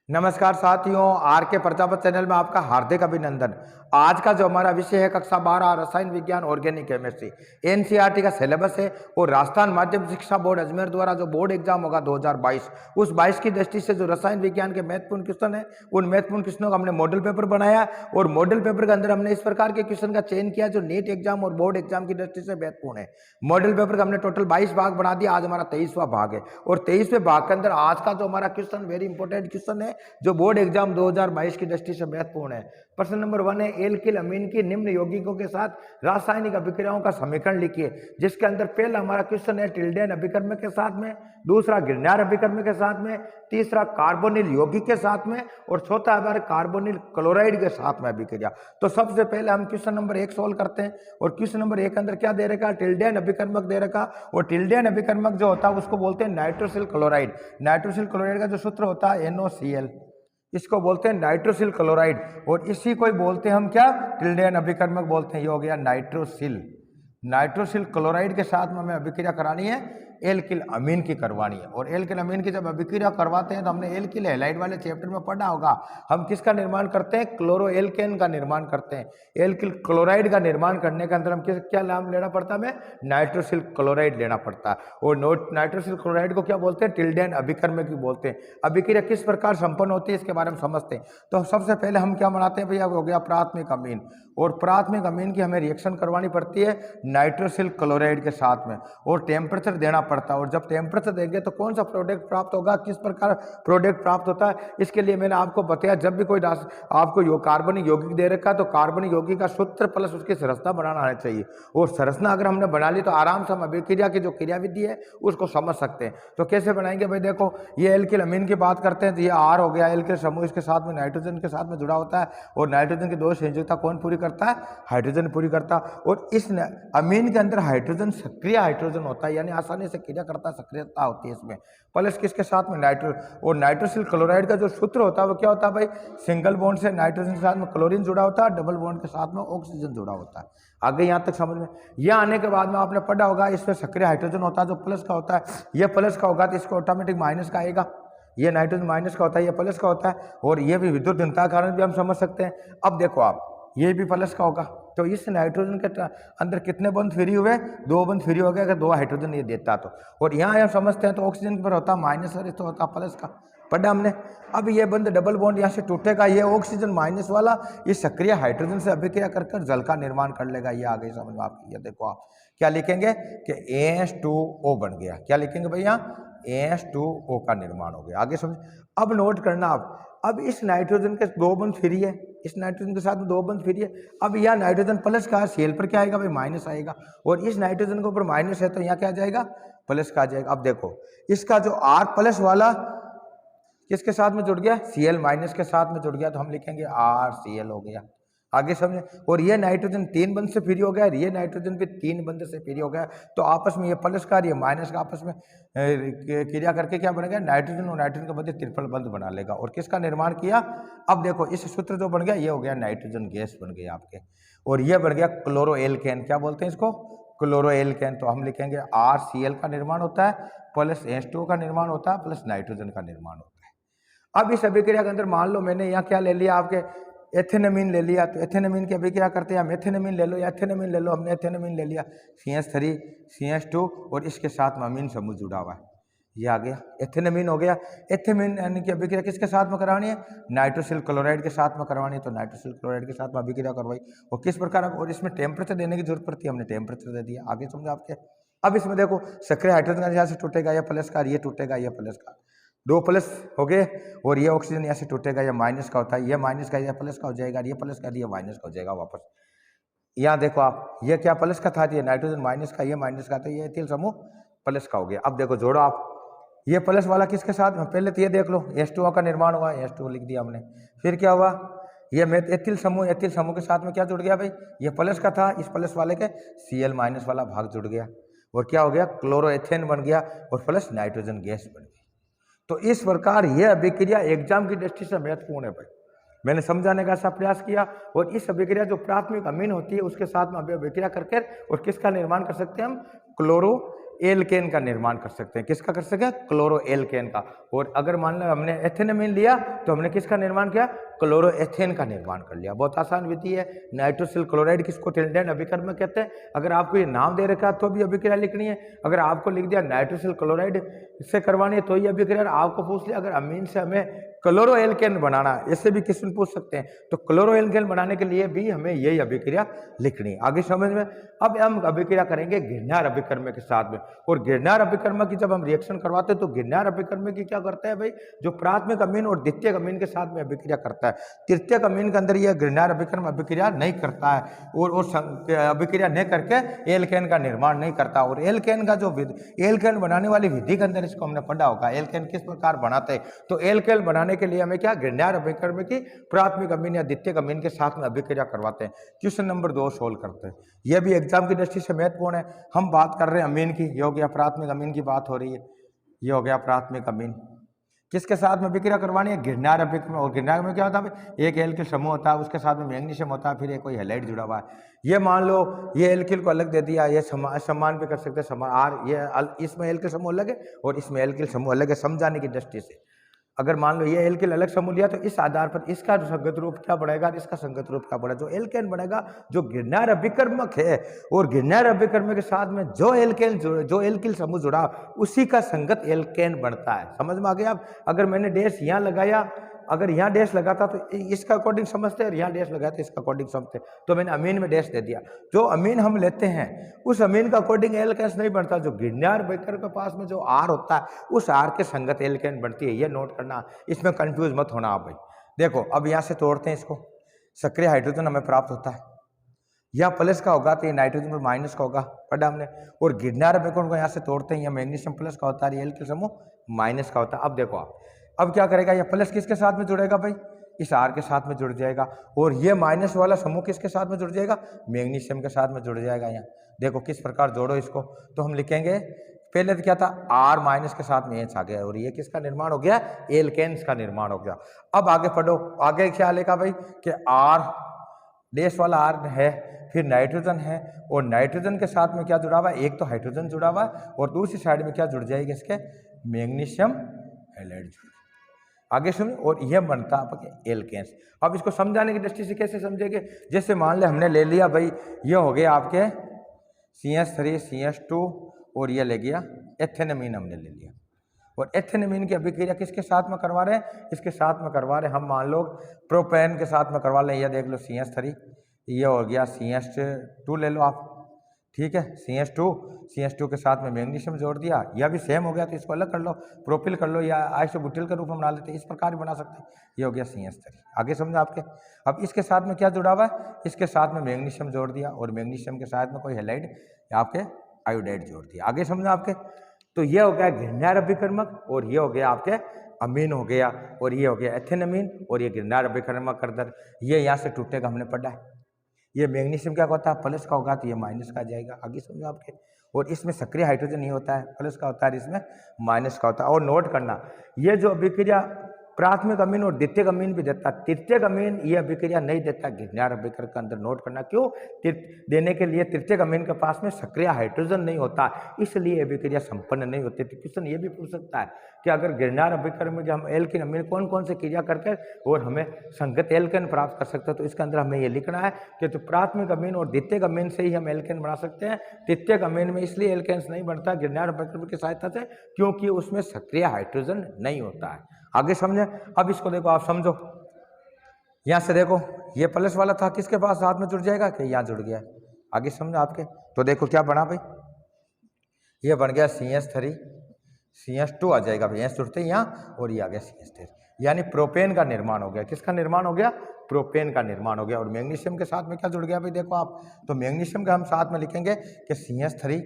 नमस्कार साथियों, आर के प्रजापत चैनल में आपका हार्दिक अभिनंदन। आज का जो हमारा विषय है कक्षा 12 रसायन विज्ञान ऑर्गेनिक केमिस्ट्री एनसीईआरटी का सिलेबस है और राजस्थान माध्यमिक शिक्षा बोर्ड अजमेर द्वारा जो बोर्ड एग्जाम होगा 2022 उस 22 की दृष्टि से जो रसायन विज्ञान के महत्वपूर्ण क्वेश्चन है उन महत्वपूर्ण क्वेश्चनों का हमने मॉडल पेपर बनाया और मॉडल पेपर के अंदर हमने इस प्रकार के क्वेश्चन का चयन किया जो नीट एग्जाम और बोर्ड एग्जाम की दृष्टि से महत्वपूर्ण है। मॉडल पेपर का हमने टोटल 22 भाग बना दिया, आज हमारा 23वां भाग है और 23वें भाग के अंदर आज का जो हमारा क्वेश्चन वेरी इंपॉर्टेंट क्वेश्चन है जो बोर्ड एग्जाम 2022 की दृष्टि से महत्वपूर्ण है। प्रश्न नंबर 1 है एल्किल अमीन की निम्न यौगिकों के साथ रासायनिक अभिक्रियाओं का समीकरण लिखिए, जिसके अंदर पहला हमारा क्वेश्चन है टिल्डेन अभिकर्म के साथ में, दूसरा गिरनार अभिकर्म के साथ में, तीसरा कार्बोनिल यौगिक के साथ में और चौथा हमारे कार्बोनिल क्लोराइड के साथ में अभिक्रिया। तो सबसे पहले हम क्वेश्चन नंबर 1 सोल्व करते हैं और क्वेश्चन नंबर 1 के अंदर क्या दे रखा, टिल्डेन अभिकर्मक दे रखा और टिल्डेन अभिकर्मक जो होता है उसको बोलते हैं नाइट्रोसिल क्लोराइड। नाइट्रोसिल क्लोराइड का जो सूत्र होता है NOCl, इसको बोलते हैं नाइट्रोसिल क्लोराइड और इसी को ही बोलते हैं हम क्या, टिल्डेन अभिकर्मक बोलते हैं। ये हो गया नाइट्रोसिल। नाइट्रोसिल क्लोराइड के साथ में हमें अभिक्रिया करानी है, एल्किल अमीन की करवानी है और एल्किल अमीन की जब अभिक्रिया करवाते हैं तो हमने एल्किल हैलाइड वाले चैप्टर में पढ़ा होगा, हम किसका निर्माण करते हैं, क्लोरो एल्केन का निर्माण करते हैं। एल्किल क्लोराइड का निर्माण करने के अंदर हम क्या नाम लेना पड़ता है, हमें नाइट्रोसिल क्लोराइड लेना पड़ता है और नाइट्रोसिल क्लोराइड को क्या बोलते हैं, टिल्डेन अभिकर्मक भी बोलते हैं। अभिक्रिया किस प्रकार संपन्न होती है इसके बारे में समझते हैं। तो सबसे पहले हम क्या बनाते हैं भैया, हो गया प्राथमिक अमीन और प्राथमिक अमीन की हमें रिएक्शन करवानी पड़ती है नाइट्रोसिल क्लोराइड के साथ में और टेम्परेचर देना पड़ता है और जब टेम्परेचर देंगे तो कौन सा प्रोडक्ट प्राप्त होगा, किस प्रकार प्रोडक्ट प्राप्त होता है। इसके लिए मैंने आपको बताया जब भी कोई आपको कार्बनिक यौगिक दे रखा है तो कार्बनिक यौगिक का सूत्र प्लस उसकी संरचना बनाना आना चाहिए और संरचना अगर हमने बना ली तो आराम से हम अभिक्रिया की जो क्रियाविधि है उसको समझ सकते हैं। तो कैसे बनाएंगे भाई, देखो ये एल्किल अमीन की बात करते हैं तो ये R हो गया, एल्किल समूह इसके साथ में नाइट्रोजन के साथ में जुड़ा होता है और नाइट्रोजन की दो संयोजकता कौन पूरी करता है, हाइड्रोजन पूरी करता है और इस अमीन के अंदर हाइड्रोजन सक्रिय हाइड्रोजन होता है यानी आसानी से क्रिया करता, सक्रियता होती है इसमें। प्लस किसके साथ में नाइट्रो और नाइट्रोसिल क्लोराइड का जो सूत्र होता है वो क्या होता है भाई, सिंगल बॉन्ड से नाइट्रोजन के साथ में क्लोरीन जुड़ा होता है, डबल बॉन्ड के साथ में ऑक्सीजन जुड़ा होता है। आगे यहाँ तक समझ में, यहाँ आने के बाद में आपने पढ़ा होगा इसमें सक्रिय हाइड्रोजन होता है जो प्लस का होता है, ये प्लस का होगा तो इसको ऑटोमेटिक माइनस का आएगा, ये नाइट्रोजन माइनस का होता है, ये प्लस का होता है और ये भी विद्युत भिन्नता के कारण भी हम समझ सकते हैं। अब देखो आप, ये भी प्लस का होगा तो इस नाइट्रोजन के अंदर कितने बंद फ्री हुए, 2 बंद फ्री हो गए अगर 2 हाइड्रोजन ये देता तो। और यहाँ हम समझते हैं तो ऑक्सीजन पर होता माइनस और तो होता प्लस का, पढ़ा हमने। अब ये बंद डबल बॉन्ड यहाँ से टूटेगा, ये ऑक्सीजन माइनस वाला ये सक्रिय हाइड्रोजन से अभिक्रिया कर जल का निर्माण कर लेगा। ये आगे समझ में आपकी, ये देखो आप क्या लिखेंगे कि H2O बन गया, क्या लिखेंगे भैया, H2O का निर्माण हो गया। आगे समझ, अब नोट करना आप, अब इस नाइट्रोजन के 2 बंद फ्री है, इस नाइट्रोजन के साथ में 2 बंद फ्री है। अब यहाँ नाइट्रोजन प्लस का Cl पर क्या आएगा भाई, माइनस आएगा और इस नाइट्रोजन के ऊपर माइनस है तो यहाँ क्या आ जाएगा, प्लस का आ जाएगा। अब देखो इसका जो R प्लस वाला किसके साथ में जुड़ गया, Cl माइनस के साथ में जुड़ गया तो हम लिखेंगे RCl हो गया। आगे समझे, और ये नाइट्रोजन 3 बंद से फ्री हो गया, ये नाइट्रोजन भी 3 बंद से फ्री हो गया तो आपस में ये प्लस का ये माइनस का आपस में क्रिया करके क्या बनेगा, नाइट्रोजन और नाइट्रोजन के मध्य ट्रिपल बंद बना लेगा और किसका निर्माण किया। अब देखो इस सूत्र जो बन गया ये हो गया नाइट्रोजन गैस बन गई आपके और ये बन गया क्लोरो एल्केन, क्या बोलते हैं इसको, क्लोरो एल्केन। तो हम लिखेंगे RCl का निर्माण होता है प्लस H2O का निर्माण होता है प्लस नाइट्रोजन का निर्माण होता है। अब इस अभिक्रिया के अंदर मान लो मैंने यहाँ क्या ले लिया, आपके एथेनामीन ले लिया तो एथेनामीन की अभिक्रिया करते हैं हम, एथेनामीन ले लो या एथेनामीन ले लो, हमने एथेनामीन ले लिया CH3 CH2 और इसके साथ में अमीन समूह जुड़ा हुआ है, ये आ गया एथेनामीन हो गया। एथेनामीन की अभिक्रिया किसके साथ में करवानी है, नाइट्रोसिल क्लोराइड के साथ में करवानी है तो नाइट्रोसिल क्लोराइड के साथ में अभिक्रिया करवाई और किस प्रकार, और इसमें टेम्परेचर देने की जरूरत पड़ती है, हमने टेम्परेचर दे दिया। आगे समझो आपके, अब इसमें देखो सक्रिय हाइड्रोजन का यहाँ से टूटेगा या प्लस का, ये टूटेगा ये प्लस का, 2 प्लस हो गए और ये ऑक्सीजन यहाँ से टूटेगा, ये माइनस का होता है, ये माइनस का ये प्लस का हो जाएगा, ये प्लस का ये माइनस का हो जाएगा वापस। यहाँ देखो आप, ये क्या प्लस का था, ये नाइट्रोजन माइनस का, ये माइनस का था, ये एथिल समूह प्लस का हो गया। अब देखो जोड़ो आप, ये प्लस वाला किसके साथ में, पहले तो ये देख लो H2O का निर्माण हुआ, H2O लिख दिया हमने, फिर क्या हुआ, ये एथिल समूह के साथ में क्या जुड़ गया भाई, ये प्लस का था, इस प्लस वाले के Cl माइनस वाला भाग जुड़ गया और क्या हो गया, क्लोरोएथेन बन गया और प्लस नाइट्रोजन गैस बन गई। तो इस प्रकार यह अभिक्रिया एग्जाम की दृष्टि से महत्वपूर्ण है भाई, मैंने समझाने का ऐसा प्रयास किया। और इस अभिक्रिया जो प्राथमिक अमीन होती है उसके साथ में अभिक्रिया करके और किसका निर्माण कर सकते हैं हम, क्लोरो एल्केन का निर्माण कर सकते हैं। किसका कर सकते हैं, क्लोरो एल्केन का। और अगर मान लो हमने एथेनामीन लिया तो हमने किसका निर्माण किया, क्लोरोएथेन का निर्माण कर लिया। बहुत आसान विधि है। नाइट्रोसिल क्लोराइड किसको टिल्डेन अभिकर्मक कहते हैं। अगर आपको ये नाम दे रखा है तो भी अभिक्रिया लिखनी है। अगर आपको लिख दिया नाइट्रोसिल क्लोराइड से करवानी है तो ये अभिक्रिया। आपको पूछ लिया अगर अमीन से हमें क्लोरो एल्केन बनाना है, इससे भी क्वेश्चन पूछ सकते हैं, तो क्लोरो एल्केन बनाने के लिए भी हमें यही अभिक्रिया लिखनी है। आगे समझ में। अब हम अभिक्रिया करेंगे गिरनार अभिकर्मक के साथ में। और गिरनार अभिकर्मक की जब हम रिएक्शन करवाते हैं तो गिरनार अभिकर्मक की क्या करता है भाई, जो प्राथमिक अमीन और द्वितीयक अमीन के साथ में अभिक्रिया करता है। तृतीयक अमीन के अंदर यह गिरनार अभिकर्मक अभिक्रिया नहीं करता है और अभिक्रिया नहीं करके एल्केन का निर्माण नहीं करता। और एल्केन का जो एल्केन बनाने वाली विधि के अंदर इसको हमने पढ़ा होगा, एल्केन किस प्रकार बनाते हैं। तो एल्केन बनाने के लिए हमें क्या, गिरनार अभिकर्मक की प्राथमिक अमीन या द्वितीयक अमीन के साथ में अभिक्रिया करवाते हैं। क्वेश्चन नंबर 2 सोल्व करते हैं। यह भी एग्जाम की दृष्टि से महत्वपूर्ण है। हम बात कर रहे हैं अमीन की, ये हो गया प्राथमिक अमीन की बात हो रही है, ये हो गया प्राथमिक अमीन। किसके साथ में अभिक्रिया करवानी है, गिरनार अभिकर्मक। और गिरनार में क्या होता है, एक एल्किल समूह होता है, उसके साथ में मैग्नीशियम होता है, फिर एक कोई हैलाइड जुड़ा हुआ है। ये मान लो ये एल्किल को अलग दे दिया, ये सम्मान भी कर सकते हैं, समान आर, ये इसमें एल्किल समूह अलग है और इसमें एल्किल समूह अलग है, समझाने की दृष्टि से। अगर मान लो ये एल्किल अलग समूह लिया तो इस आधार पर इसका संगत रूप क्या बढ़ेगा और इसका संगत रूप क्या बढ़ेगा। जो एल्केन बनेगा जो गिरनार अभिकर्मक है, और गिरनार अभिकर्मक के साथ में जो एल्किल समूह जुड़ा उसी का संगत एल्केन बनता है। समझ में आ गया। आप अगर मैंने डैश यहाँ लगाया, अगर यहाँ डैश लगाता तो इसका अकॉर्डिंग समझते और यहाँ डैश लगाया तो इसका अकॉर्डिंग समझते, तो मैंने अमीन में डैश दे दिया। जो अमीन हम लेते हैं उस अमीन का अकॉर्डिंग एल्केन नहीं बनता। जो गिरनार अभिकर्मक के पास में जो आर होता है उस आर के संगत एल्केन बनती है। ये नोट करना, इसमें कंफ्यूज मत होना आप भाई। देखो अब यहाँ से तोड़ते हैं इसको, सक्रिय हाइड्रोजन हमें प्राप्त होता है, यह प्लस का होगा तो ये नाइट्रोजन पर माइनस का होगा, पढ़ा हमने। और गिरनार अभिकर्मक को यहाँ से तोड़ते हैं, यह मैग्नीशियम प्लस का होता है, एल्किल समूह माइनस का होता है। अब देखो आप, अब क्या करेगा, यह प्लस किसके साथ में जुड़ेगा भाई, इस आर के साथ में जुड़ जाएगा। और ये माइनस वाला समूह किसके साथ में जुड़ जाएगा, मैग्नीशियम के साथ में जुड़ जाएगा। यहाँ देखो किस प्रकार जोड़ो इसको, तो हम लिखेंगे पहले तो क्या था, आर माइनस के साथ में एच आ गया और ये किसका निर्माण हो गया, एल्केन्स का निर्माण हो गया। अब आगे पढ़ो, आगे क्या लिखा भाई कि आर डैश वाला आर है, फिर नाइट्रोजन है और नाइट्रोजन के साथ में क्या जुड़ा हुआ है, एक तो हाइड्रोजन जुड़ा हुआ है और दूसरी साइड में क्या जुड़ जाएगी इसके, मैग्नीशियम हैलाइड। आगे सुनिए, और यह बनता है आपके एल्केन्स। अब इसको समझाने की दृष्टि से कैसे समझेंगे, जैसे मान ले हमने ले लिया भाई, ये हो गया आपके CH3 CH2 और ये ले गया एथेनमीन हमने ले लिया। और एथेनमीन की अभिक्रिया किसके साथ में करवा रहे हैं, इसके साथ में करवा रहे हैं हम, मान लो प्रोपेन के साथ में करवा लें। यह देख लो CH3, ये हो गया CH2 ले लो आप, ठीक है। CH2 के साथ में मैग्नीशियम जोड़ दिया, यह भी सेम हो गया तो इसको अलग कर लो, प्रोपिल कर लो या आइसोब्यूटिल का रूप में बना लेते हैं, इस प्रकार भी बना सकते हैं। ये हो गया CH3। आगे समझा आपके। अब इसके साथ में क्या जुड़ा हुआ है, इसके साथ में मैग्नीशियम जोड़ दिया और मैग्नीशियम के साथ में कोई हैलाइड आपके आयोडाइड जोड़ दिया। आगे समझा आपके। तो ये हो गया गिरनार अभिकर्मक और ये हो गया आपके अमीन हो गया और ये हो गया एथेनमीन और ये गिरनार अभिकर्मक कर दर, ये यहाँ से टूटेगा, हमने पढ़ा है। ये मैग्नीशियम क्या होता है, प्लस का होगा तो ये माइनस का आ जाएगा। आगे समझो आपके। और इसमें सक्रिय हाइड्रोजन नहीं होता है, प्लस का होता है, इसमें माइनस का होता है। और नोट करना, ये जो अभिक्रिया प्राथमिक अमीन और द्वितीयक अमीन भी देता है, तृतीयक अमीन ये अभिक्रिया नहीं देता गिरनार अभिकर्मक के अंदर। नोट करना क्यों, देने के लिए तृतीयक अमीन के पास में सक्रिय हाइड्रोजन नहीं होता, इसलिए अभिक्रिया संपन्न नहीं होती। तो क्वेश्चन ये भी पूछ सकता है कि अगर गिरनार अभिकर्मक में हम एल्किन अमीन कौन कौन से क्रिया करके और हमें संगत एल्केन प्राप्त कर सकते हैं, तो इसके अंदर हमें ये लिखना है कि तो प्राथमिक अमीन और द्वितीयक अमीन से ही हम एल्केन बना सकते हैं। तृतीयक अमीन में इसलिए एल्केन्स नहीं बनता गिरनार अभिकर्मक की सहायता से, क्योंकि उसमें सक्रिय हाइड्रोजन नहीं होता है। आगे समझे। अब इसको देखो, आप समझो, यहां से देखो ये प्लस वाला था, किसके पास साथ में जुड़ जाएगा कि यहां जुड़ गया। आगे समझो आपके। तो देखो क्या बना भाई, ये बन गया CH3 CH2 आ जाएगा भाई, यहाँ जुड़ते हैं यहाँ और ये आ गया CH3, यानी प्रोपेन का निर्माण हो गया। किसका निर्माण हो गया, प्रोपेन का निर्माण हो गया। और मैग्नीशियम के साथ में क्या जुड़ गया भाई, देखो आप, तो मैग्नीशियम का हम साथ में लिखेंगे कि CH3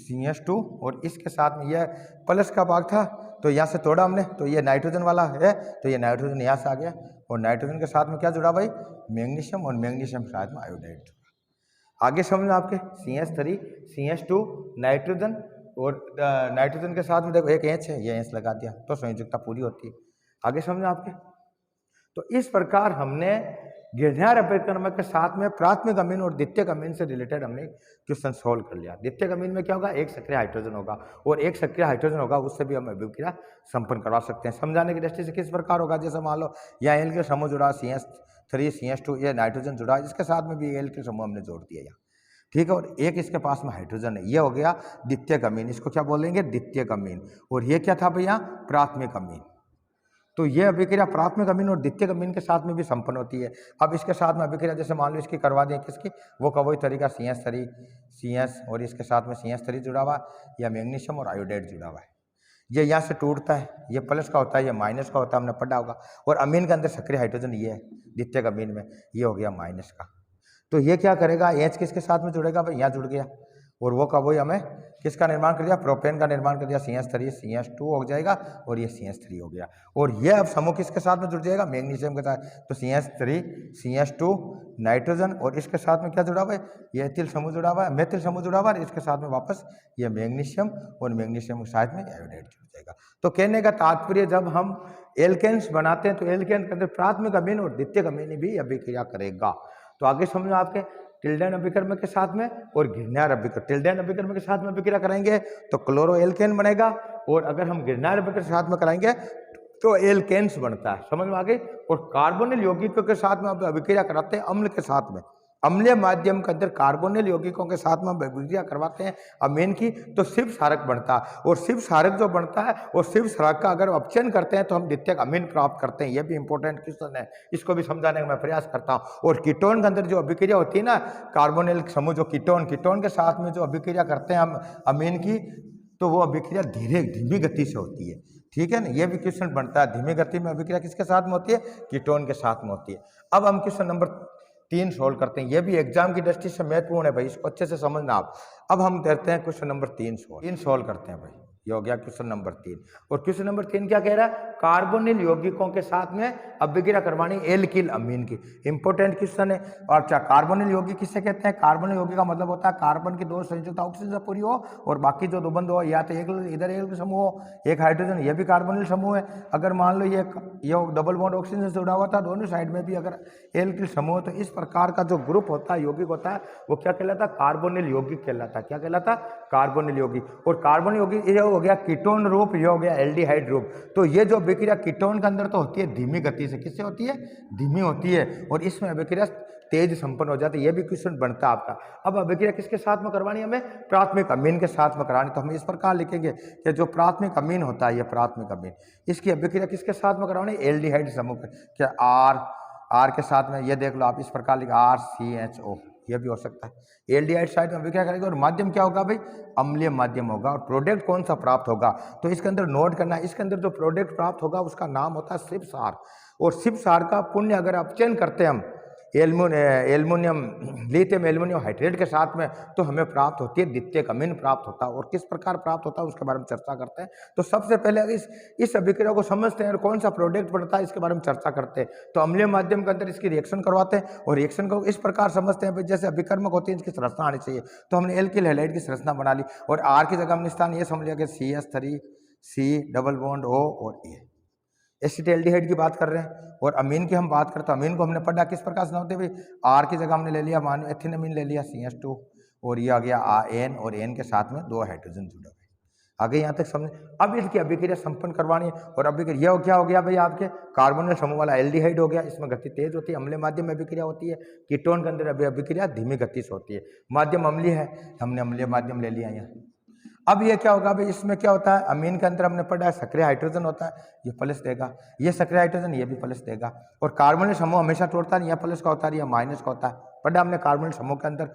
CH2 और इसके साथ में यह प्लस का भाग था तो यहाँ से तोड़ा हमने, तो ये नाइट्रोजन वाला है, तो ये नाइट्रोजन यहाँ से आ गया और नाइट्रोजन के साथ में क्या जुड़ा भाई, मैग्नीशियम, और मैग्नीशियम के साथ में आयोडाइड। आगे समझना आपके, CH3 CH2 नाइट्रोजन और नाइट्रोजन के साथ में देखो एक एच है, ये एच लगा दिया तो संयोजकता पूरी होती है। आगे समझना आपके। तो इस प्रकार हमने गिरनार अभिकर्मक के साथ में प्राथमिक अमीन और द्वितीयक अमीन से रिलेटेड हमने क्वेश्चन सोल्व कर लिया। द्वितीयक अमीन में क्या होगा, एक सक्रिय हाइड्रोजन होगा और एक सक्रिय हाइड्रोजन होगा, उससे भी हम अभिक्रिया संपन्न करवा सकते हैं। समझाने की दृष्टि से किस प्रकार होगा, जैसे मान लो यहाँ एल के समूह जुड़ा CH3 CH2, ये नाइट्रोजन जुड़ा, इसके साथ में भी एल के समूह हमने जोड़ दिया यहाँ, ठीक है, और एक इसके पास में हाइड्रोजन है, ये हो गया द्वितीयक अमीन, इसको क्या बोलेंगे, द्वितीयक अमीन। और ये क्या था भैया, प्राथमिक अमीन। तो ये अभिक्रिया प्राथमिक अमीन और द्वितीयक अमीन के साथ में भी संपन्न होती है। अब इसके साथ में अभिक्रिया जैसे मान लो इसकी करवा दें, किसकी, वो का वही तरीका CH3 CH और इसके साथ में CH3 जुड़ा हुआ, या मैग्नीशियम और आयोडाइड जुड़ा हुआ है। ये यहाँ से टूटता है, ये प्लस का होता है, ये माइनस का होता है, हमने पढ़ा होगा। और अमीन के अंदर सक्रिय हाइड्रोजन ये है, द्वितीयक अमीन में ये हो गया माइनस का। तो ये क्या करेगा, एच किसके साथ में जुड़ेगा भाई, यहाँ जुड़ गया, और वो का वही हमें किसका निर्माण कर दिया, प्रोपेन का निर्माण कर दिया, CH3 CH2 हो जाएगा और ये CH3 हो गया। और ये अब समूह किसके साथ में जुड़ जाएगा, मैग्नीशियम के साथ, तो CH3 CH2 नाइट्रोजन, और इसके साथ में क्या जुड़ा हुआ है, ये एथिल समूह जुड़ा हुआ है, मेथिल समूह जुड़ा हुआ है, इसके साथ में वापस ये मैग्नीशियम और मैग्नीशियम के साथ में आयोडाइड जुड़ जाएगा। तो कहने का तात्पर्य, जब हम एल्केन्स बनाते हैं तो एल्केन के अंदर प्राथमिक अमीन और द्वितीयक अमीन भी अभिक्रिया करेगा। तो आगे समझो आपके टिल्डेन अभिकर्म के साथ में और गिरनार अभिकर्म, टिल्डेन अभिकर्म के साथ में अभिक्रिया कराएंगे तो क्लोरो एल्केन बनेगा, और अगर हम गिरनार अभिकर्म के साथ में कराएंगे तो एल्केन्स बनता है, समझ में आ गई। और कार्बोनिल यौगिकों के साथ में अभिक्रिया कराते हैं अम्ल के साथ में, अम्लीय माध्यम के अंदर कार्बोनिल यौगिकों के साथ में अभिक्रिया करवाते हैं अमीन की, तो शिव क्षारक बनता है। और शिव क्षारक जो बनता है, और शिव क्षारक का अगर अपचयन करते हैं तो हम द्वितीयक अमीन प्राप्त करते हैं। यह भी इंपॉर्टेंट क्वेश्चन है, इसको भी समझाने का मैं प्रयास करता हूँ। और कीटोन के अंदर जो अभिक्रिया होती है ना, कार्बोनिल समूह जो कीटोन के साथ में जो अभिक्रिया करते हैं हम अमीन की, तो वो अभिक्रिया धीमी गति से होती है, ठीक है ना। ये भी क्वेश्चन बनता है, धीमी गति में अभिक्रिया किसके साथ में होती है, कीटोन के साथ में होती है। अब हम क्वेश्चन नंबर 3 सोल्व करते हैं, ये भी एग्जाम की दृष्टि से महत्वपूर्ण है भाई, इसको अच्छे से समझना आप। अब हम करते हैं क्वेश्चन नंबर 3 सोल्व करते हैं भाई, ये हो गया क्वेश्चन नंबर 3। और क्वेश्चन नंबर 3 क्या कह रहा है, कार्बोनिल यौगिकों के साथ में अभिक्रिया करवानी एल्किल अमीन की, इंपॉर्टेंट क्वेश्चन है। और अच्छा, कार्बोनिल यौगिक किससे कहते हैं, कार्बोनिल यौगिक का मतलब होता है कार्बन की 2 संयुजता ऑक्सीजन से पूरी हो, और बाकी जो 2 बंध हो, या तो एक इधर एक समूह हो, एक हाइड्रोजन, ये भी कार्बोनिल समूह है। अगर मान लो ये डबल बॉन्ड ऑक्सीजन से जुड़ा हुआ था, दोनों साइड में भी अगर एल्किल समूह, तो इस प्रकार का जो ग्रुप होता है, यौगिक होता है, वो क्या कहलाता है, कार्बोनिल यौगिक कहलाता है। क्या कहलाता है, कार्बोनिल यौगिक। और कार्बोनिल यौगिक ये हो गया कीटोन रूप, ये हो गया एल्डिहाइड रूप। तो ये जो अभिक्रिया कीटोन के अंदर तो होती है धीमी गति से, किससे होती है, धीमी होती है, और इसमें अभिक्रिया तेज संपन्न हो जाती है। ये भी क्वेश्चन बनता है आपका। अब अभिक्रिया किसके साथ में करवानी है, हमें प्राथमिक अमीन के साथ में करानी। तो हम इस प्रकार लिखेंगे कि जो प्राथमिक अमीन होता है, ये प्राथमिक अमीन, इसकी अभिक्रिया किसके साथ में करवानी, एल्डिहाइड समूह क्या आर के साथ में, ये देख लो आप, इस प्रकार लिखा RCHO, ये भी हो सकता है। एल्डिहाइड साइड में अभिक्रिया करेगा, और माध्यम क्या होगा भाई, अम्लीय माध्यम होगा। और प्रोडक्ट कौन सा प्राप्त होगा, तो इसके अंदर नोट करना है, इसके अंदर जो प्रोडक्ट प्राप्त होगा उसका नाम होता है शिव क्षार। और शिव क्षार का पुण्य अगर अपचयन करते हैं हम एल्युमिनियम लिथियम एल्युमिनियम हाइड्रेट के साथ में, तो हमें प्राप्त होती है द्वितीयक अमीन प्राप्त होता है। और किस प्रकार प्राप्त होता है उसके बारे में चर्चा करते हैं। तो सबसे पहले इस अभिक्रिया को समझते हैं और कौन सा प्रोडक्ट बनता है इसके बारे में चर्चा करते हैं। तो अम्लीय माध्यम के अंदर इसकी रिएक्शन करवाते हैं, और रिएक्शन को इस प्रकार समझते हैं जैसे अभिकर्मक होती है इसकी संरचना आनी चाहिए। तो हमने एल्किल हैलाइड की संरचना बना ली, और आर की जगह हमने स्थान ये समझ लिया कि CH3 C double bond O और A। एसिटाल्डिहाइड की बात कर रहे हैं, और अमीन की हम बात करते हैं। अमीन को हमने पढ़ा किस प्रकार से होते भाई, आर की जगह हमने ले लिया, मान एथिनामीन ले लिया CH2, और ये आ गया N, और N के साथ में 2 हाइड्रोजन जुड़े हुए। आगे यहाँ तक समझे। अब इसकी अभिक्रिया संपन्न करवानी है, और अभिक्रिया क्या हो गया भाई, आपके कार्बोनिल समूह वाला एल्डिहाइड हो गया, इसमें गति तेज होती है, अम्लीय माध्यम में अभिक्रिया होती है। कीटोन के अंदर अभिक्रिया धीमी गति से होती है, माध्यम अम्लीय है, हमने अम्लीय माध्यम ले लिया यहाँ। अब ये क्या होगा भाई, इसमें क्या होता है, अमीन के अंदर हमने पढ़ा है सक्रिय हाइड्रोजन होता है, ये प्लस देगा, ये सक्रिय हाइड्रोजन ये भी प्लस देगा। और कार्बोनिल समूह हमेशा तोड़ता है, यह प्लस का होता है, यह माइनस का होता है, पढ़ा हमने कार्बोनिल समूह के अंदर।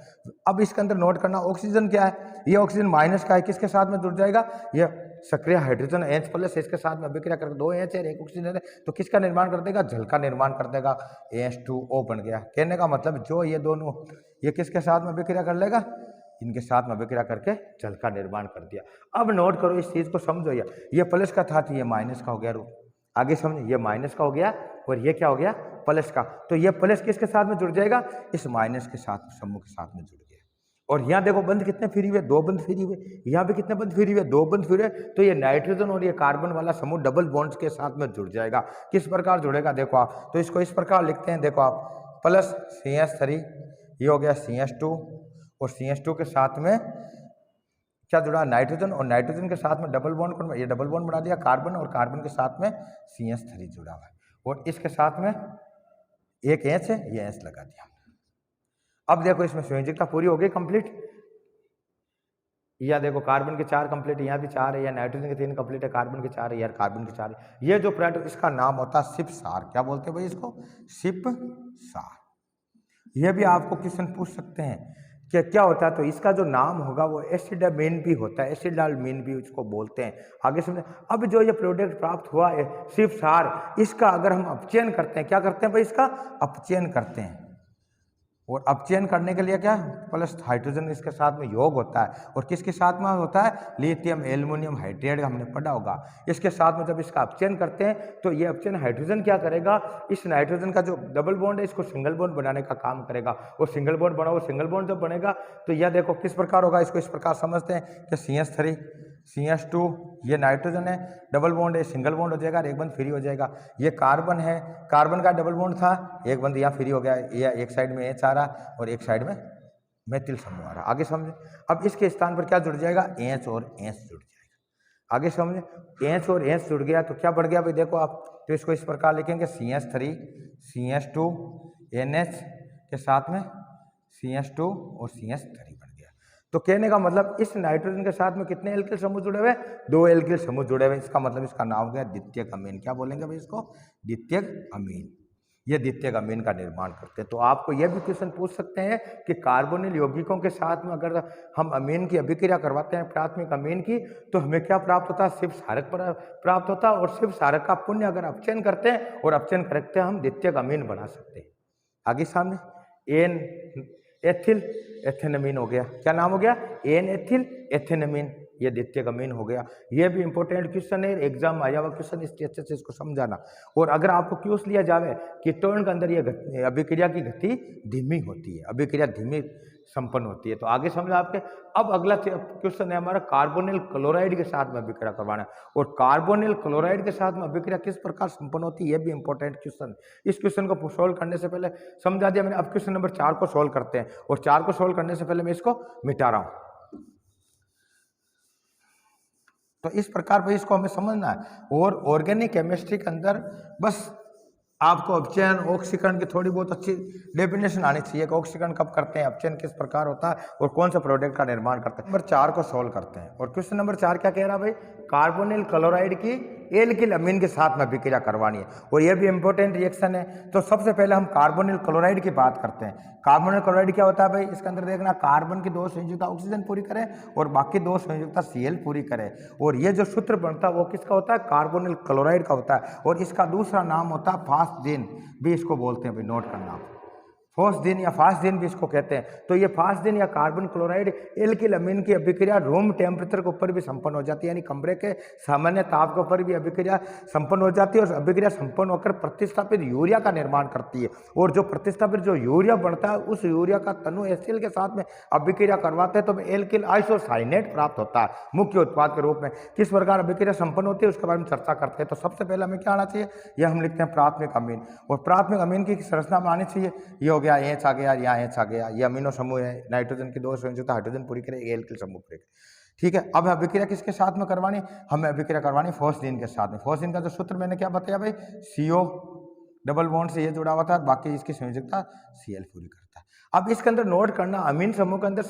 अब इसके अंदर नोट करना, ऑक्सीजन क्या है, ये ऑक्सीजन माइनस का है, किसके साथ में जुड़ जाएगा, ये सक्रिय हाइड्रोजन H प्लस, इसके साथ में अभिक्रिया करके 2 H है, 1 ऑक्सीजन है, तो किसका निर्माण कर देगा, जल का निर्माण कर देगा, H2O बन गया। कहने का मतलब जो ये दोनों, ये किसके साथ में अभिक्रिया कर लेगा, इनके साथ में अभिक्रिया करके जल का निर्माण कर दिया। अब नोट करो, इस चीज को समझो, ये प्लस का था तो ये माइनस का हो गया रूप, आगे समझो, ये माइनस का हो गया और ये क्या हो गया, प्लस का। तो ये प्लस किसके साथ में जुड़ जाएगा, इस माइनस के साथ, समूह के साथ में जुड़ गया। और यहाँ देखो बंध कितने फ्री हुए, 2 बंध फ्री हुए, यहाँ भी कितने बंध फ्री हुए, 2 बंध फ्री हुए। तो ये नाइट्रोजन और ये कार्बन वाला समूह डबल बॉन्ड्स के साथ में जुड़ जाएगा। किस प्रकार जुड़ेगा देखो आप, तो इसको इस प्रकार लिखते हैं, देखो आप, प्लस CH3, ये हो गया CH2, और CH2 के साथ में क्या जुड़ा, नाइट्रोजन, और नाइट्रोजन के साथ में डबल बॉन्ड, ये डबल बॉन्ड बना दिया कार्बन, और कार्बन के साथ में CH3 जुड़ा हुआ है, और इसके साथ में एक H है, ये H लगा दिया। अब देखो इसमें संयोजकता पूरी हो गई कंप्लीट। या देखो कार्बन के 4 कंप्लीट, यहाँ भी 4 है, या नाइट्रोजन के 3 कंप्लीट है, कार्बन के 4 है, यार कार्बन के 4 है। ये जो प्रोडक्ट, इसका नाम होता है शिप सार। क्या बोलते हैं भाई इसको? शिप सार। ये भी आपको क्वेश्चन पूछ सकते हैं कि क्या होता है, तो इसका जो नाम होगा वो एसिडामीन भी होता है, एसिडालमीन भी उसको बोलते हैं। आगे समझे। अब जो ये प्रोडक्ट प्राप्त हुआ है शिप सार, इसका अगर हम अपचयन करते हैं, क्या करते हैं भाई, इसका अपचयन करते हैं, और अपचयन करने के लिए क्या, प्लस हाइड्रोजन इसके साथ में योग होता है, और किसके साथ में होता है, लिथियम एल्युमिनियम हाइड्रेट, हमने पढ़ा होगा। इसके साथ में जब इसका अपचयन करते हैं तो ये अपचयन हाइड्रोजन क्या करेगा, इस नाइट्रोजन का जो डबल बॉन्ड है इसको सिंगल बॉन्ड बनाने का काम करेगा, और सिंगल बॉन्ड बनाओ, सिंगल बॉन्ड जब बनेगा तो यह देखो किस प्रकार होगा, इसको इस प्रकार समझते हैं कि CH3 CH2, ये नाइट्रोजन है, डबल बॉन्ड है, सिंगल बॉन्ड हो जाएगा, एक बंद फ्री हो जाएगा। ये कार्बन है, कार्बन का डबल बॉन्ड था, एक बंद यहाँ फ्री हो गया, ये एक साइड में H आ रहा और एक साइड में मेथिल समूह आ रहा। आगे समझे। अब इसके स्थान पर क्या जुड़ जाएगा, H और H जुड़ जाएगा। आगे समझे। H और H जुड़ गया तो क्या बढ़ गया भाई, देखो आप, तो इसको इस प्रकार लिखेंगे CH3 CH2 NH के साथ में CH2 और CH3 बन गया। तो कहने का मतलब इस नाइट्रोजन के साथ में कितने एल्किल समूह जुड़े हुए, 2 एल्किल समूह जुड़े हुए। इसका मतलब इसका नाम हो गया द्वितीयक अमीन। क्या बोलेंगे भाई इसको, द्वितीयक अमीन। ये द्वितीयक अमीन का निर्माण करते हैं। तो आपको यह भी क्वेश्चन पूछ सकते हैं कि कार्बोनिल यौगिकों के साथ में अगर हम अमीन की अभिक्रिया करवाते हैं, प्राथमिक अमीन की, तो हमें क्या प्राप्त होता है, शिव सारक प्राप्त होता है, और शिव सारक का पुण्य अगर अपचयन करते हैं और अपचयन करते हैं हम द्वितीयक अमीन बना सकते हैं। आगे सामने एन एथिल एथेनमीन हो गया। क्या नाम हो गया, एन एथिल एथेनमीन, ये द्वितीयक अमीन हो गया। ये भी इंपॉर्टेंट क्वेश्चन है, एग्जाम आया हुआ क्वेश्चन, इसके अच्छे से इसको समझाना। और अगर आपको क्यूस लिया जावे कीटोन के अंदर ये अभिक्रिया की गति धीमी होती है, अभिक्रिया धीमी संपन्न होती है। तो आगे समझा आपके। अब अगला क्वेश्चन है हमारा कार्बोनिल क्लोराइड के साथ में अभिक्रिया करवाना, और कार्बोनिल क्लोराइड के साथ में अभिक्रिया किस प्रकार संपन्न होती है, ये भी इंपॉर्टेंट क्वेश्चन। इस क्वेश्चन को सोल्व करने से पहले समझा दिया मैंने। अब क्वेश्चन नंबर 4 को सोल्व करते हैं, और 4 को सोल्व करने से पहले मैं इसको मिटा रहा हूं। तो इस प्रकार पे इसको हमें समझना है। और ऑर्गेनिक केमिस्ट्री के अंदर बस आपको अपचयन ऑक्सीकरण की थोड़ी बहुत अच्छी डेफिनेशन आनी चाहिए कि ऑक्सीकरण कब करते हैं, अपचयन किस प्रकार होता है, और कौन सा प्रोडक्ट का निर्माण करते हैं। नंबर 4 को सोल्व करते हैं, और क्वेश्चन नंबर 4 क्या कह रहा है भाई, कार्बोनिल क्लोराइड की एल्किल अमीन के साथ में अभिक्रिया करवानी है, और यह भी इंपॉर्टेंट रिएक्शन है। तो सबसे पहले हम कार्बोनिल क्लोराइड की बात करते हैं। कार्बोनिल क्लोराइड क्या होता है भाई, इसके अंदर देखना, कार्बन की 2 संयुक्ता ऑक्सीजन पूरी करे और बाकी 2 संयुक्ता Cl पूरी करे, और ये जो सूत्र बनता है वो किसका होता है, कार्बोनिल क्लोराइड का होता है। और इसका दूसरा नाम होता है फास्दिन, भी इसको बोलते हैं भाई, नोट करना, फोस्फिन या फास्फिन भी इसको कहते हैं। तो ये फास्फिन या कार्बन क्लोराइड एल्किल अमीन की अभिक्रिया रूम टेम्परेचर के ऊपर भी संपन्न हो जाती है, यानी कमरे के सामान्य ताप के ऊपर भी अभिक्रिया संपन्न हो जाती है, और अभिक्रिया संपन्न होकर प्रतिस्थापित यूरिया का निर्माण करती है। और जो प्रतिस्थापित जो यूरिया बनता है, उस यूरिया का तनु एसिल के साथ में अभिक्रिया करवाते हैं तो एल्किल आइसोसाइनेट प्राप्त होता है मुख्य उत्पाद के रूप में। किस प्रकार अभिक्रिया संपन्न होती है उसके बारे में चर्चा करते हैं। तो सबसे पहले हमें क्या आना चाहिए, यह हम लिखते हैं प्राथमिक अमीन, और प्राथमिक अमीन की संरचना में आनी चाहिए। ये हो गया H आ गया, यहाँ H आ गया, ये अमीनो समूह है, नाइट्रोजन की 2 संयुक्त हाइड्रोजन पूरी करे, एल्किल समूह पूरी करे। ठीक है। अब अभिक्रिया किसके साथ में करवानी, हमें अभिक्रिया करवानी फोस्फिन के साथ में। फोस्फिन का जो सूत्र मैंने क्या बताया भाई, CO डबल बॉन्ड से ये जुड़ा हुआ था, बाकी इसकी संयोजकता Cl पूरी करता है। अब इसके अंदर नोट करना, अमीन समूह के अंदर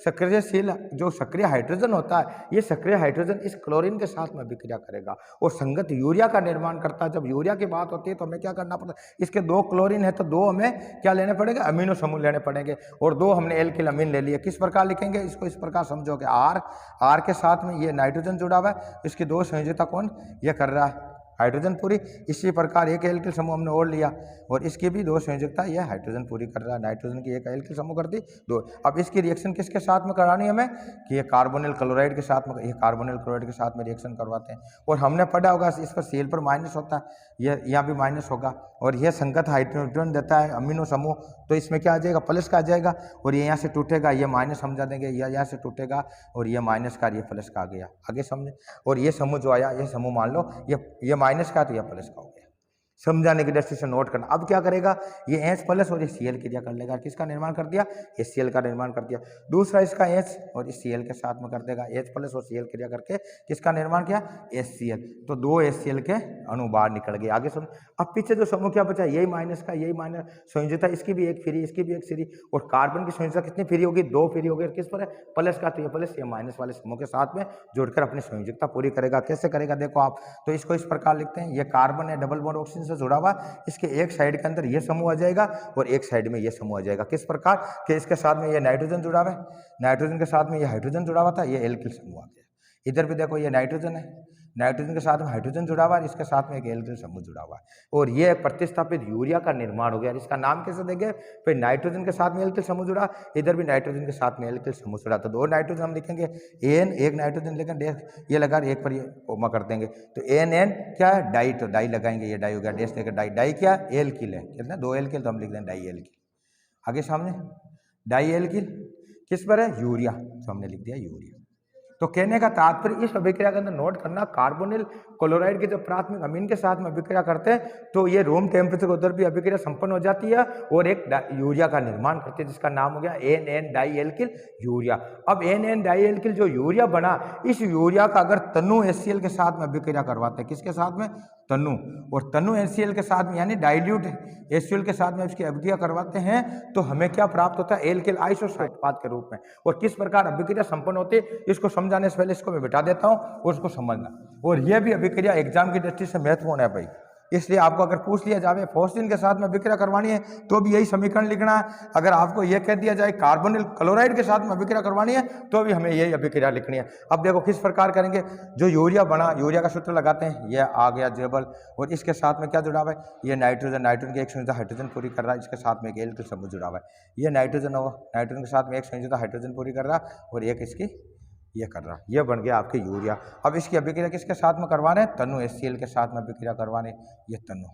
सक्रियशील जो सक्रिय हाइड्रोजन होता है, ये सक्रिय हाइड्रोजन इस क्लोरीन के साथ में अभिक्रिया करेगा और संगत यूरिया का निर्माण करता है। जब यूरिया की बात होती है तो हमें क्या करना पड़ता है, इसके 2 क्लोरीन है तो 2 हमें क्या लेने पड़ेंगे, अमीनो समूह लेने पड़ेंगे, और 2 हमने एल्किल अमीन ले लिए। किस प्रकार लिखेंगे इसको, इस प्रकार समझोगे, R के साथ में ये नाइट्रोजन जुड़ा हुआ है, इसकी 2 संयोजकता कौन ये कर रहा है, हाइड्रोजन पूरी। इसी प्रकार एक एल्किल समूह हमने और लिया, और इसकी भी 2 संयोजकता ये हाइड्रोजन पूरी कर रहा है, नाइट्रोजन की एक एल्किल समूह कर दी 2। अब इसकी रिएक्शन किसके साथ में करानी है हमें, कि ये कार्बोनिल क्लोराइड के साथ में, ये कार्बोनिल क्लोराइड के साथ में रिएक्शन करवाते हैं। और हमने पढ़ा होगा इस पर Cl पर माइनस होता है, ये यहाँ भी माइनस होगा, और यह संगत हाइड्रोजन देता है अमीनो समूह, तो इसमें क्या आ जाएगा, प्लस का आ जाएगा, और ये यहाँ से टूटेगा, ये माइनस समझा देंगे, यह यहाँ से टूटेगा और ये माइनस का, ये प्लस का आ गया। आगे समझे। और ये समूह जो आया, ये समूह मान लो ये माइनस का तो यह प्लस का हो गया। समझाने की दृष्टि से नोट करना। अब क्या करेगा, ये एच प्लस और ये Cl क्रिया कर लेगा, किसका निर्माण कर दिया, HCl का निर्माण कर दिया। दूसरा इसका H और इस Cl के साथ में कर देगा, H प्लस और Cl क्रिया करके किसका निर्माण किया, HCl। तो 2 HCl के अणु बाहर निकल गए। आगे सुन, अब पीछे जो समूह क्या बचा, यही माइनस का, यही माइनस संयोजकता, इसकी भी एक फ्री, इसकी भी एक फ्री, और कार्बन की संयोजकता कितनी फ्री होगी, 2 फ्री होगी। किस पर है, प्लस का, तो ये प्लस ये माइनस वाले समूह के साथ में जोड़कर अपनी संयोजकता पूरी करेगा। कैसे करेगा देखो आप, तो इसको इस प्रकार लिखते हैं, ये कार्बन है डबल बॉन्ड ऑक्सीजन से जुड़ा हुआ, इसके एक साइड के अंदर ये समूह आ जाएगा और एक साइड में ये समूह आ जाएगा। किस प्रकार कि इसके साथ में ये नाइट्रोजन जुड़ा हुआ है, नाइट्रोजन के साथ में ये हाइड्रोजन जुड़ा हुआ था, ये एल्किल समूह आ गया। इधर भी देखो ये नाइट्रोजन है, नाइट्रोजन के साथ में हाइड्रोजन जुड़ा हुआ है, इसके साथ में एक एल्किल समूह जुड़ा हुआ है, और ये एक प्रतिस्थापित यूरिया का निर्माण हो गया। इसका नाम कैसे देंगे, फिर नाइट्रोजन के साथ में एल्किल समूह जुड़ा, इधर भी नाइट्रोजन के साथ में एल्किल समूह जुड़ा, तो 2 नाइट्रोजन हम लिखेंगे एन, एक नाइट्रोजन लेकर ये लगा, एक पर ये कोमा कर देंगे, तो एन क्या है, डाई, तो डाई लगाएंगे, ये डाई हो गया, डेश लेकर डाई, डाई क्या, एल्किल है, कितना 2 एल्किल, तो हम लिख दें डाई एल्किल। आगे सामने डाई एल्किल किस पर है, यूरिया, तो हमने लिख दिया यूरिया। तो कहने का तात्पर्य इस अभिक्रिया के अंदर नोट करना, कार्बोनिल क्लोराइड के जब प्राथमिक अमीन के साथ में अभिक्रिया करते हैं तो ये रूम टेम्परेचर उधर भी अभिक्रिया संपन्न हो जाती है और एक यूरिया का निर्माण करते हैं, जिसका नाम हो गया एन डाई एल्किल यूरिया। अब एन डाई एल्किल जो यूरिया बना, इस यूरिया का अगर तनु HCl के साथ में अभिक्रिया करवाते हैं, किसके साथ में, तनु, और तनु HCl के साथ में यानी डाइल्यूट HCl के साथ में इसकी अभिक्रिया करवाते हैं तो हमें क्या प्राप्त होता है, एल्किल आइसोसाइड उत्पाद के रूप में। और किस प्रकार अभिक्रिया संपन्न होती है इसको समझाने से पहले इसको मैं बिठा देता हूं और उसको समझना। और यह भी अभिक्रिया एग्जाम की दृष्टि से महत्वपूर्ण है भाई, इसलिए आपको अगर पूछ लिया जाए फॉस्फेट के साथ में अभिक्रिया करवानी है तो भी यही समीकरण लिखना है। अगर आपको यह कह दिया जाए कार्बोनिल क्लोराइड के साथ में अभिक्रिया करवानी है तो भी हमें यही अभिक्रिया लिखनी है। अब देखो किस प्रकार करेंगे, जो यूरिया बना, यूरिया का सूत्र लगाते हैं, यह आ गया जेबल, और इसके साथ में क्या जुड़ा हुआ है, ये नाइट्रोजन, नाइट्रोजन की एक संयोजकता हाइड्रोजन पूरी कर रहा है, इसके साथ में एक एल्किल समूह जुड़ा हुआ है, ये नाइट्रोजन होगा, नाइट्रोजन के साथ में एक संयोजकता हाइड्रोजन पूरी कर रहा है और एक इसकी ये कर रहा, ये बन गया आपके यूरिया। अब इसकी अभिक्रिया किसके साथ में करवाने हैं, तनु HCl के साथ में अभिक्रिया करवाने, ये तनु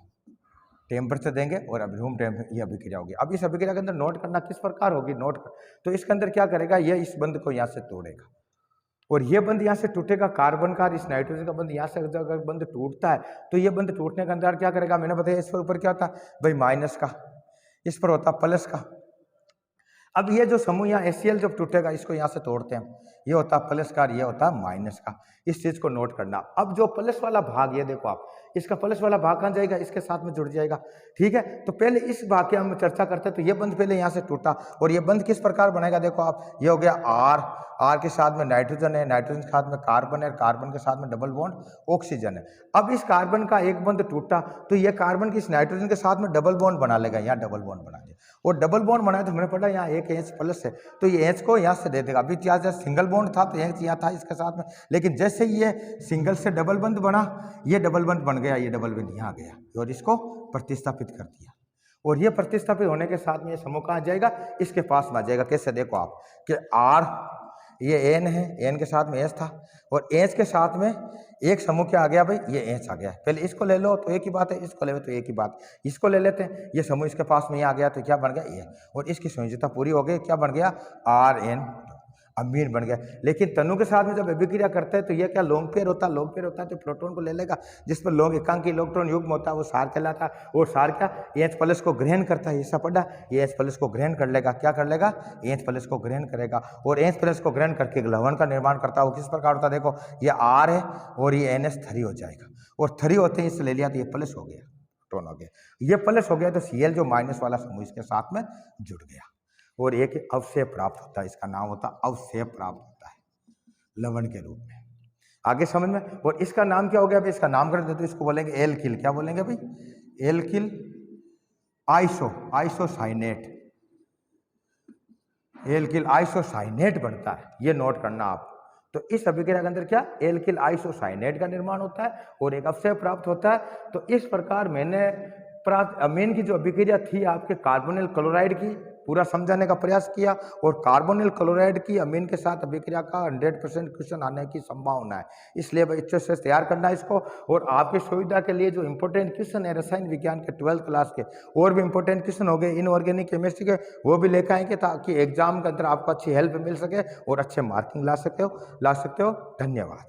टेम्परेचर देंगे और अब रूम टेम्परेचर ये अभिक्रिया होगी। अब इस अभिक्रिया के अंदर नोट करना किस प्रकार होगी, नोट कर, तो इसके अंदर क्या करेगा, ये इस बंध को यहाँ से तोड़ेगा और ये बंध यहाँ से टूटेगा, कार्बन का इस नाइट्रोजन का बंध यहाँ से अगर बंध टूटता है तो ये बंध टूटने के अंदर क्या करेगा, मैंने बताया इस पर ऊपर क्या होता है भाई माइनस का, इस पर होता प्लस का। अब ये जो समूह यहाँ HCl जब टूटेगा इसको यहाँ से तोड़ते हैं, ये होता प्लस का, ये होता माइनस का, इस चीज को नोट करना। अब जो प्लस वाला भाग, ये देखो आप, इसका प्लस वाला भाग कहाँ जाएगा, इसके साथ में जुड़ जाएगा, ठीक है। तो पहले इस भाग की हम चर्चा करते हैं, तो ये बंध पहले यहाँ से टूटा और ये बंध किस प्रकार बनेगा, देखो आप, ये हो गया R के साथ में नाइट्रोजन है, नाइट्रोजन के साथ में कार्बन है, कार्बन के साथ में डबल बॉन्ड ऑक्सीजन है। अब इस कार्बन का एक बंध टूटा तो ये कार्बन की इस नाइट्रोजन के साथ में डबल बॉन्ड बना लेगा, यहाँ डबल बॉन्ड बना दिया, और डबल बॉन्ड बनाया तो हमने पढ़ा यहाँ एक H प्लस है तो ये H को यहाँ से दे देगा। अभी यहाँ सिंगल बॉन्ड था तो H यहाँ था इसके साथ में, लेकिन जैसे ये सिंगल से डबल बंध बना, ये डबल बंध बन गया, ये डबल बंध यहाँ गया और इसको प्रतिस्थापित कर दिया, और ये प्रतिस्थापित होने के साथ में ये समूह कहाँ जाएगा, इसके पास में आ जाएगा। कैसे देखो आप कि R, ये N है, N के साथ में H था और H के साथ में एक समूह क्या आ गया भाई, ये H आ गया। पहले इसको ले लो तो एक ही बात है, इसको ले लो तो एक ही बात, इसको ले लेते हैं, ये समूह इसके पास में ये आ गया तो क्या बन गया, ये, और इसकी संयोजकता पूरी हो गई, क्या बन गया, RN अमीन बन गया। लेकिन तनु के साथ में जब अभिक्रिया करते हैं तो ये क्या लोंग पेयर होता है, लोंग पेयर होता है तो प्रोटॉन को ले लेगा, जिस पर लोंग एकांकी इलेक्ट्रॉन युग्म होता है वो सार कहलाता है, और सार क्या H प्लस को ग्रहण करता है, ऐसा पढ़ा, ये H प्लस को ग्रहण कर लेगा, क्या कर लेगा, H प्लस को ग्रहण करेगा, और H प्लस को ग्रहण करके लवण का निर्माण करता है। वो किस प्रकार होता है, देखो ये R है और ये NH थ्री हो जाएगा, और थ्री होते ही इससे ले लिया तो ये प्लस हो गया, प्रोटॉन हो गया, ये प्लस हो गया तो Cl जो माइनस वाला समूह इसके साथ में जुड़ गया और एक अवशेष प्राप्त होता है, इसका नाम होता है अवशेष प्राप्त होता है लवण के रूप में। आगे समझ में, और इसका नाम क्या हो गया भाई, इसका नामकरण देते इसको बोलेंगे एल्किल, क्या बोलेंगे भाई, एल्किल आइसोसाइनेट, एल्किल आइसोसाइनेट बनता है, ये नोट करना आप। तो इस अभिक्रिया के अंदर क्या एल्किल आइसोसाइनेट का निर्माण होता है और एक अवशेष प्राप्त होता है। तो इस प्रकार मैंने अमीन की जो अभिक्रिया थी आपके कार्बोनिल क्लोराइड की पूरा समझाने का प्रयास किया, और कार्बोनिल क्लोराइड की अमीन के साथ अभिक्रिया का 100% क्वेश्चन आने की संभावना है, इसलिए अच्छे से तैयार करना है इसको। और आपकी सुविधा के लिए जो इंपॉर्टेंट क्वेश्चन है रसायन विज्ञान के 12th क्लास के, और भी इंपॉर्टेंट क्वेश्चन हो गए इनऑर्गेनिक केमिस्ट्री के, वो भी लेकर आएंगे ताकि एग्जाम के अंदर आपको अच्छी हेल्प मिल सके और अच्छे मार्किंग ला सकते हो। धन्यवाद।